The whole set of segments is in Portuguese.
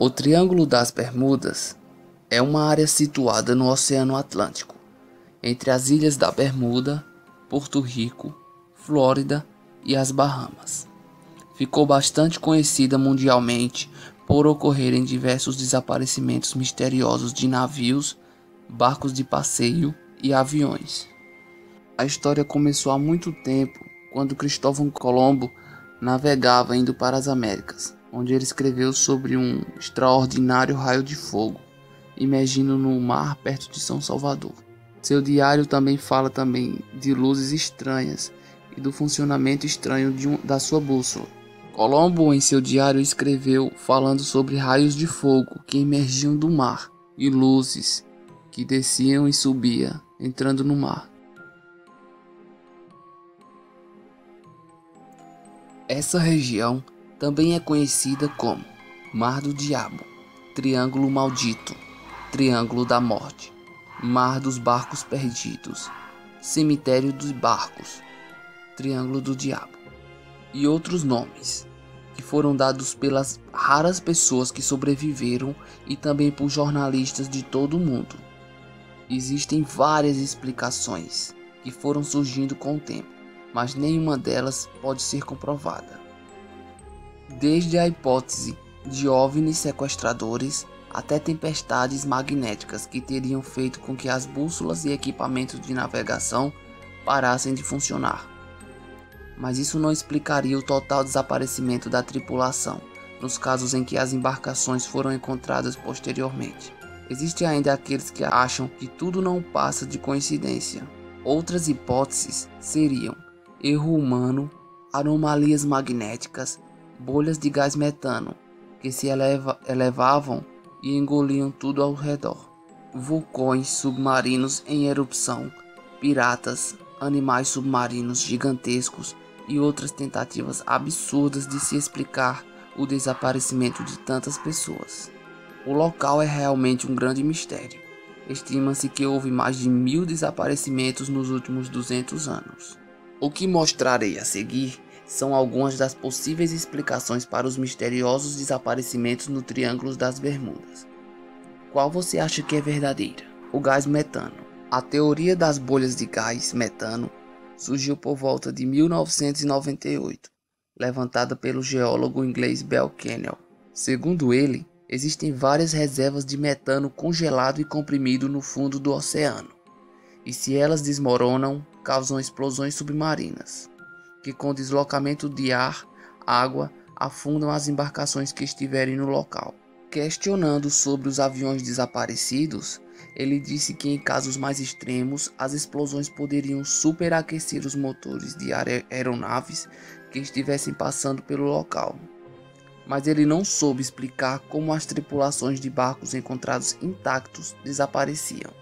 O Triângulo das Bermudas é uma área situada no Oceano Atlântico, entre as ilhas da Bermuda, Porto Rico, Flórida e as Bahamas. Ficou bastante conhecida mundialmente por ocorrerem diversos desaparecimentos misteriosos de navios, barcos de passeio e aviões. A história começou há muito tempo, quando Cristóvão Colombo navegava indo para as Américas, onde ele escreveu sobre um extraordinário raio de fogo, emergindo no mar perto de São Salvador. Seu diário também fala de luzes estranhas e do funcionamento estranho da sua bússola. Colombo, em seu diário, escreveu falando sobre raios de fogo que emergiam do mar e luzes que desciam e subiam, entrando no mar. Essa região também é conhecida como Mar do Diabo, Triângulo Maldito, Triângulo da Morte, Mar dos Barcos Perdidos, Cemitério dos Barcos, Triângulo do Diabo e outros nomes que foram dados pelas raras pessoas que sobreviveram e também por jornalistas de todo o mundo. Existem várias explicações que foram surgindo com o tempo, mas nenhuma delas pode ser comprovada. Desde a hipótese de OVNIs sequestradores até tempestades magnéticas que teriam feito com que as bússolas e equipamentos de navegação parassem de funcionar. Mas isso não explicaria o total desaparecimento da tripulação, nos casos em que as embarcações foram encontradas posteriormente. Existem ainda aqueles que acham que tudo não passa de coincidência. Outras hipóteses seriam erro humano, anomalias magnéticas, bolhas de gás metano que se elevavam e engoliam tudo ao redor, vulcões submarinos em erupção, piratas, animais submarinos gigantescos e outras tentativas absurdas de se explicar o desaparecimento de tantas pessoas. O local é realmente um grande mistério. Estima-se que houve mais de 1000 desaparecimentos nos últimos 200 anos. O que mostrarei a seguir são algumas das possíveis explicações para os misteriosos desaparecimentos no Triângulo das Bermudas. Qual você acha que é verdadeira? O gás metano. A teoria das bolhas de gás metano surgiu por volta de 1998, levantada pelo geólogo inglês Bell Canel. Segundo ele, existem várias reservas de metano congelado e comprimido no fundo do oceano, e se elas desmoronam, causam explosões submarinas, que com deslocamento de ar, água, afundam as embarcações que estiverem no local. Questionando sobre os aviões desaparecidos, ele disse que em casos mais extremos, as explosões poderiam superaquecer os motores de aeronaves que estivessem passando pelo local. Mas ele não soube explicar como as tripulações de barcos encontrados intactos desapareciam.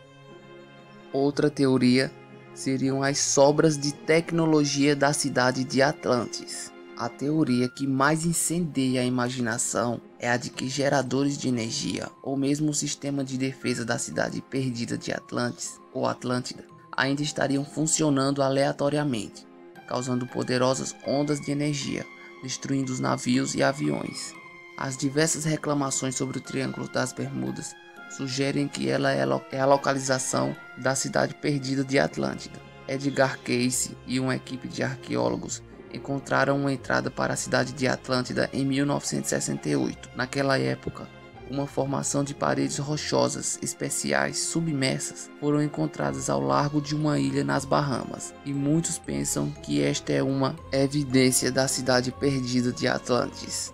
Outra teoria seriam as sobras de tecnologia da cidade de Atlantis. A teoria que mais incendeia a imaginação é a de que geradores de energia, ou mesmo o sistema de defesa da cidade perdida de Atlantis, ou Atlântida, ainda estariam funcionando aleatoriamente, causando poderosas ondas de energia, destruindo os navios e aviões. As diversas reclamações sobre o Triângulo das Bermudas sugerem que ela é a localização da cidade perdida de Atlântida. Edgar Cayce e uma equipe de arqueólogos encontraram uma entrada para a cidade de Atlântida em 1968. Naquela época, uma formação de paredes rochosas especiais submersas foram encontradas ao largo de uma ilha nas Bahamas, e muitos pensam que esta é uma evidência da cidade perdida de Atlantis.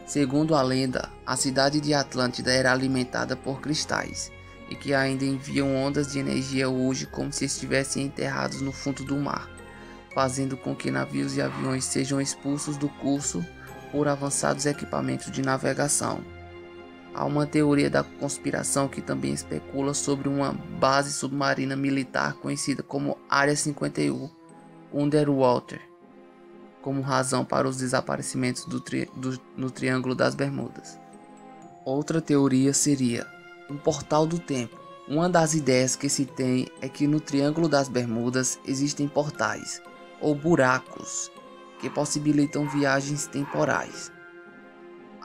Segundo a lenda, a cidade de Atlântida era alimentada por cristais, e que ainda enviam ondas de energia hoje como se estivessem enterrados no fundo do mar, fazendo com que navios e aviões sejam expulsos do curso por avançados equipamentos de navegação. Há uma teoria da conspiração que também especula sobre uma base submarina militar conhecida como Área 51 Underwater, como razão para os desaparecimentos no Triângulo das Bermudas. Outra teoria seria um portal do tempo. Uma das ideias que se tem é que no Triângulo das Bermudas existem portais, ou buracos, que possibilitam viagens temporais.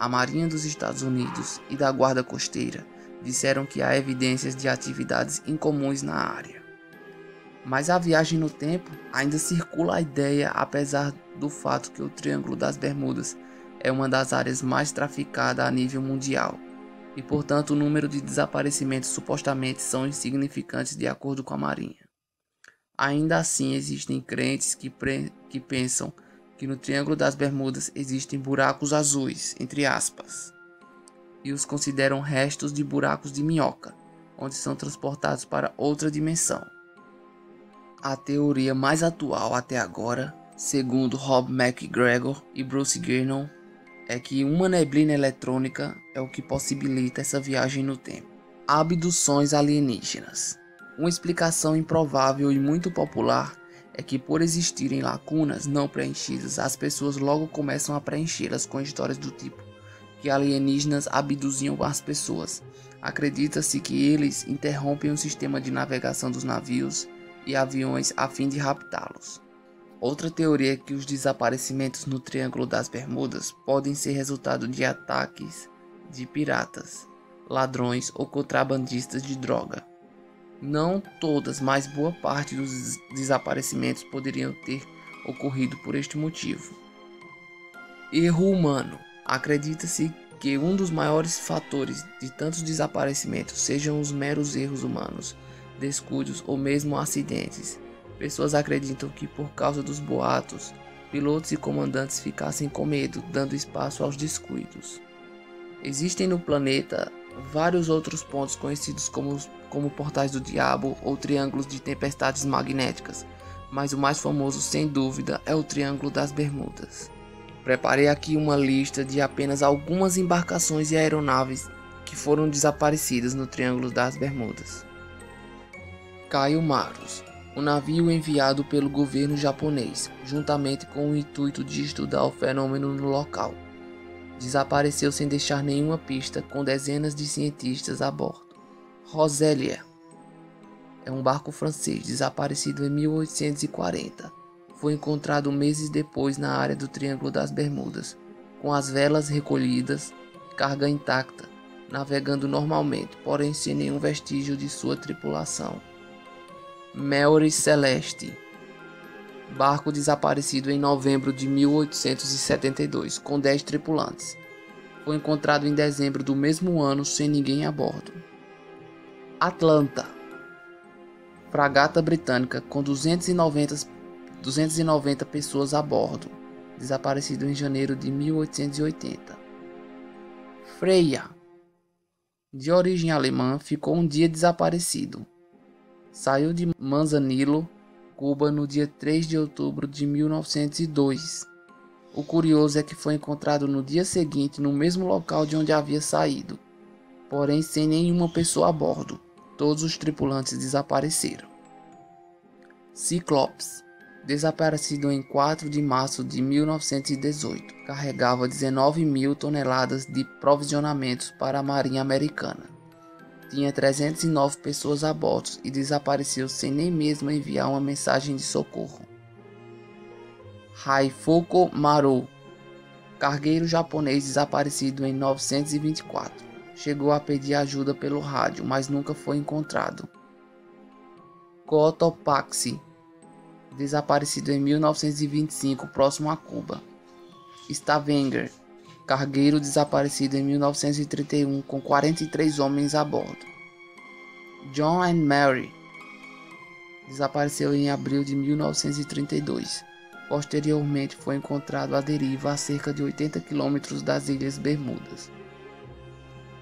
a Marinha dos Estados Unidos e da Guarda Costeira disseram que há evidências de atividades incomuns na área. Mas a viagem no tempo ainda circula a ideia, apesar do fato que o Triângulo das Bermudas é uma das áreas mais traficadas a nível mundial, e portanto o número de desaparecimentos supostamente são insignificantes de acordo com a Marinha. Ainda assim, existem crentes que pensam que no Triângulo das Bermudas existem buracos azuis, entre aspas, e os consideram restos de buracos de minhoca, onde são transportados para outra dimensão. A teoria mais atual até agora, segundo Rob McGregor e Bruce Gernon, é que uma neblina eletrônica é o que possibilita essa viagem no tempo. Abduções alienígenas. Uma explicação improvável e muito popular é que, por existirem lacunas não preenchidas, as pessoas logo começam a preenchê-las com histórias do tipo que alienígenas abduziam as pessoas. Acredita-se que eles interrompem o sistema de navegação dos navios e aviões a fim de raptá-los. Outra teoria é que os desaparecimentos no Triângulo das Bermudas podem ser resultado de ataques de piratas, ladrões ou contrabandistas de droga. Não todas, mas boa parte dos desaparecimentos poderiam ter ocorrido por este motivo. Erro humano. Acredita-se que um dos maiores fatores de tantos desaparecimentos sejam os meros erros humanos, descuidos ou mesmo acidentes. Pessoas acreditam que por causa dos boatos, pilotos e comandantes ficassem com medo, dando espaço aos descuidos. Existem no planeta vários outros pontos conhecidos como portais do diabo ou triângulos de tempestades magnéticas, mas o mais famoso sem dúvida é o Triângulo das Bermudas. Preparei aqui uma lista de apenas algumas embarcações e aeronaves que foram desaparecidas no Triângulo das Bermudas. Caio Maros, um navio enviado pelo governo japonês, juntamente com o intuito de estudar o fenômeno no local. Desapareceu sem deixar nenhuma pista, com dezenas de cientistas a bordo. Rosélia é um barco francês desaparecido em 1840. Foi encontrado meses depois na área do Triângulo das Bermudas, com as velas recolhidas, carga intacta, navegando normalmente, porém sem nenhum vestígio de sua tripulação. Mary Celeste, barco desaparecido em novembro de 1872, com 10 tripulantes. Foi encontrado em dezembro do mesmo ano sem ninguém a bordo. Atlanta, fragata britânica com 290 pessoas a bordo, desaparecido em janeiro de 1880. Freya, de origem alemã, ficou um dia desaparecido. Saiu de Manzanillo, Cuba, no dia 3 de outubro de 1902. O curioso é que foi encontrado no dia seguinte no mesmo local de onde havia saído, porém sem nenhuma pessoa a bordo. Todos os tripulantes desapareceram. Cyclops, desaparecido em 4 de março de 1918, carregava 19.000 toneladas de provisionamentos para a Marinha Americana. Tinha 309 pessoas a bordo e desapareceu sem nem mesmo enviar uma mensagem de socorro. Raifuku Maru, cargueiro japonês desaparecido em 1924. Chegou a pedir ajuda pelo rádio, mas nunca foi encontrado. Cotopaxi, desaparecido em 1925, próximo a Cuba. Stavanger, cargueiro desaparecido em 1931, com 43 homens a bordo. John and Mary, desapareceu em abril de 1932. Posteriormente foi encontrado à deriva a cerca de 80 km das Ilhas Bermudas.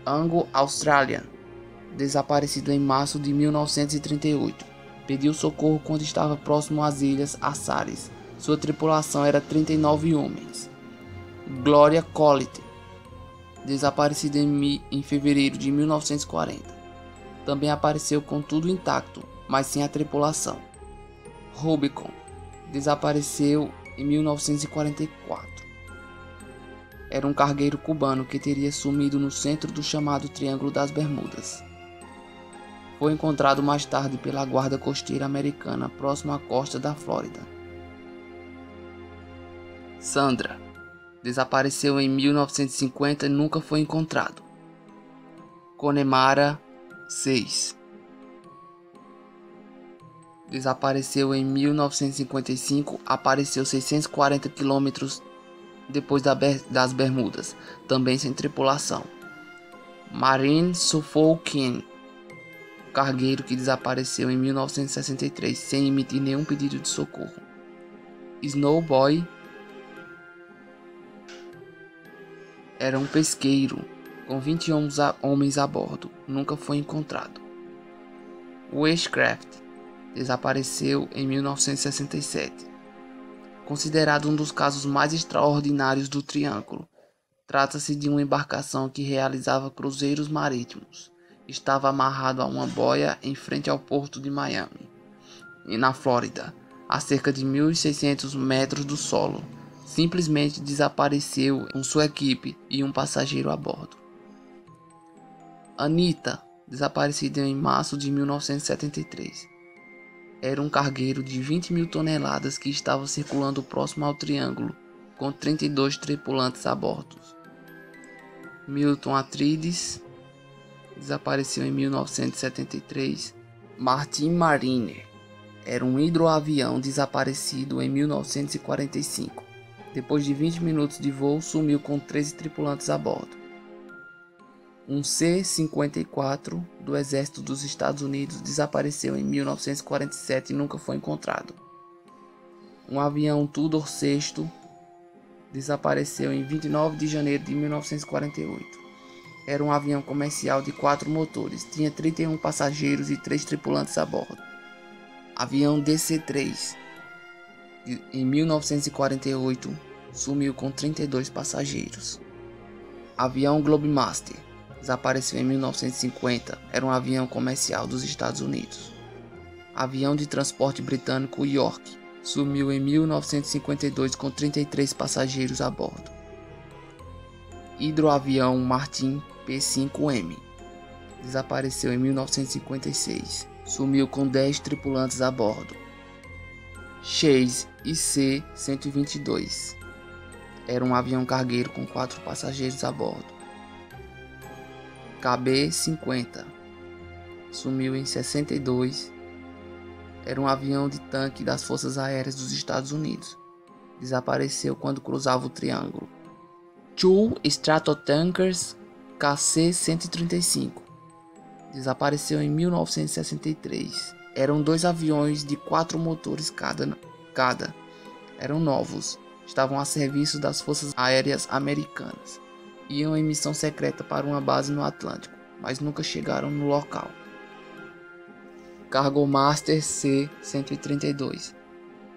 Ango Australian, desaparecido em março de 1938. Pediu socorro quando estava próximo às Ilhas Açores. Sua tripulação era 39 homens. Gloria Collett, desaparecida em fevereiro de 1940. Também apareceu com tudo intacto, mas sem a tripulação. Rubicon, desapareceu em 1944. Era um cargueiro cubano que teria sumido no centro do chamado Triângulo das Bermudas. Foi encontrado mais tarde pela Guarda Costeira Americana, próximo à costa da Flórida. Sandra, desapareceu em 1950 e nunca foi encontrado. Connemara 6, desapareceu em 1955, apareceu 640 quilômetros depois das Bermudas, também sem tripulação. Marine Suffolk, cargueiro que desapareceu em 1963 sem emitir nenhum pedido de socorro. Snowboy era um pesqueiro com 20 homens a bordo, nunca foi encontrado. Witchcraft desapareceu em 1967. Considerado um dos casos mais extraordinários do Triângulo, trata-se de uma embarcação que realizava cruzeiros marítimos. Estava amarrado a uma boia em frente ao porto de Miami, na Flórida, a cerca de 1.600 metros do solo. Simplesmente desapareceu com sua equipe e um passageiro a bordo. Anita, desaparecida em março de 1973. Era um cargueiro de 20.000 toneladas que estava circulando próximo ao Triângulo, com 32 tripulantes a bordo. Milton Atrides desapareceu em 1973. Martin Mariner era um hidroavião desaparecido em 1945. Depois de 20 minutos de voo, sumiu com 13 tripulantes a bordo. Um C-54 do Exército dos Estados Unidos desapareceu em 1947 e nunca foi encontrado. Um avião Tudor VI desapareceu em 29 de janeiro de 1948. Era um avião comercial de 4 motores, tinha 31 passageiros e 3 tripulantes a bordo. Avião DC-3, em 1948, sumiu com 32 passageiros. Avião Globemaster desapareceu em 1950, era um avião comercial dos Estados Unidos. Avião de transporte britânico York sumiu em 1952 com 33 passageiros a bordo. Hidroavião Martin P-5M desapareceu em 1956, sumiu com 10 tripulantes a bordo. Chase IC-122 era um avião cargueiro com 4 passageiros a bordo. KB-50 sumiu em 62. Era um avião de tanque das Forças Aéreas dos Estados Unidos. Desapareceu quando cruzava o Triângulo. Two Stratotankers KC-135 desapareceu em 1963. Eram 2 aviões de 4 motores cada. Eram novos. Estavam a serviço das Forças Aéreas Americanas. Iam em missão secreta para uma base no Atlântico, mas nunca chegaram no local. Cargomaster C-132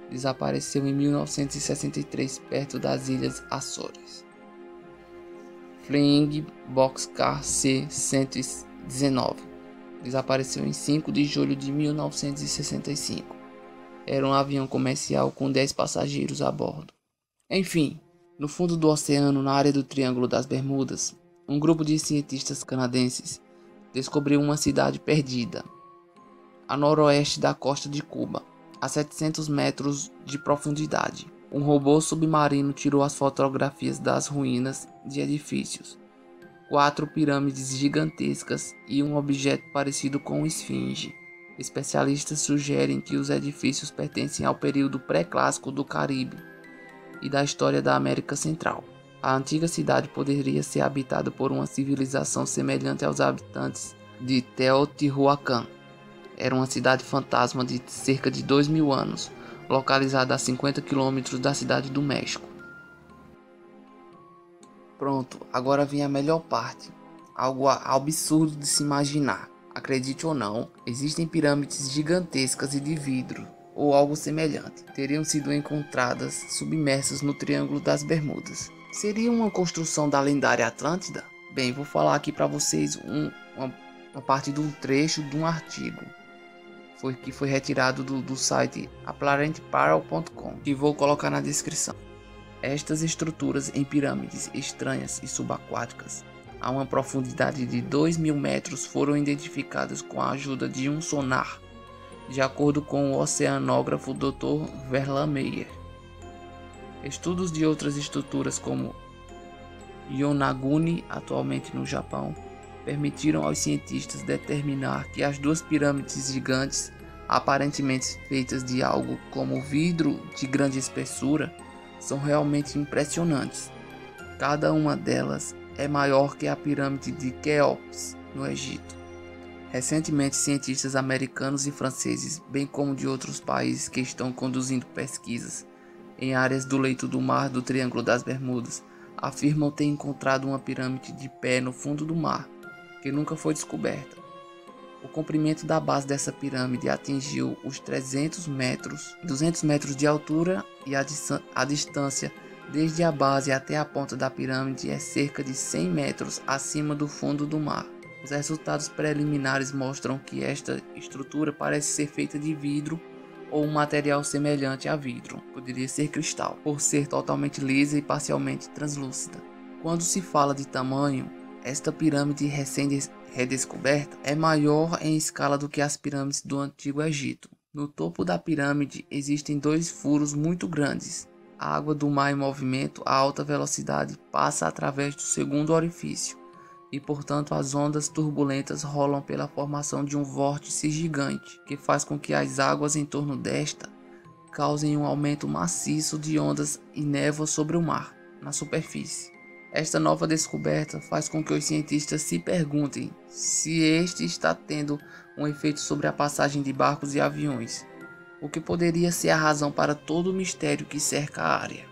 desapareceu em 1963 perto das Ilhas Açores. Flying Boxcar C-119 desapareceu em 5 de julho de 1965. Era um avião comercial com 10 passageiros a bordo. Enfim, no fundo do oceano, na área do Triângulo das Bermudas, um grupo de cientistas canadenses descobriu uma cidade perdida, a noroeste da costa de Cuba, a 700 metros de profundidade. Um robô submarino tirou as fotografias das ruínas de edifícios, 4 pirâmides gigantescas e um objeto parecido com uma esfinge. Especialistas sugerem que os edifícios pertencem ao período pré-clássico do Caribe e da história da América Central. A antiga cidade poderia ser habitada por uma civilização semelhante aos habitantes de Teotihuacan. Era uma cidade fantasma de cerca de 2.000 anos, localizada a 50 quilômetros da cidade do México. Pronto, agora vem a melhor parte. Algo absurdo de se imaginar. Acredite ou não, existem pirâmides gigantescas e de vidro, ou algo semelhante, teriam sido encontradas submersas no Triângulo das Bermudas. Seria uma construção da lendária Atlântida? Bem, vou falar aqui para vocês uma parte de um trecho de um artigo que foi retirado do site apparentpearl.com, que vou colocar na descrição. Estas estruturas em pirâmides estranhas e subaquáticas a uma profundidade de 2.000 metros foram identificadas com a ajuda de um sonar, de acordo com o oceanógrafo Dr. Verla Meyer. Estudos de outras estruturas, como Yonaguni, atualmente no Japão, permitiram aos cientistas determinar que as duas pirâmides gigantes, aparentemente feitas de algo como vidro de grande espessura, são realmente impressionantes. Cada uma delas é maior que a pirâmide de Quéops, no Egito. Recentemente, cientistas americanos e franceses, bem como de outros países que estão conduzindo pesquisas em áreas do leito do mar do Triângulo das Bermudas, afirmam ter encontrado uma pirâmide de pé no fundo do mar, que nunca foi descoberta. O comprimento da base dessa pirâmide atingiu os 300 metros, 200 metros de altura, e a distância desde a base até a ponta da pirâmide é cerca de 100 metros acima do fundo do mar. Os resultados preliminares mostram que esta estrutura parece ser feita de vidro ou um material semelhante a vidro, poderia ser cristal, por ser totalmente lisa e parcialmente translúcida. Quando se fala de tamanho, esta pirâmide redescoberta é maior em escala do que as pirâmides do Antigo Egito. No topo da pirâmide existem dois furos muito grandes. A água do mar em movimento a alta velocidade passa através do segundo orifício, e portanto as ondas turbulentas rolam pela formação de um vórtice gigante, que faz com que as águas em torno desta causem um aumento maciço de ondas e névoa sobre o mar, na superfície. Esta nova descoberta faz com que os cientistas se perguntem se este está tendo um efeito sobre a passagem de barcos e aviões, o que poderia ser a razão para todo o mistério que cerca a área.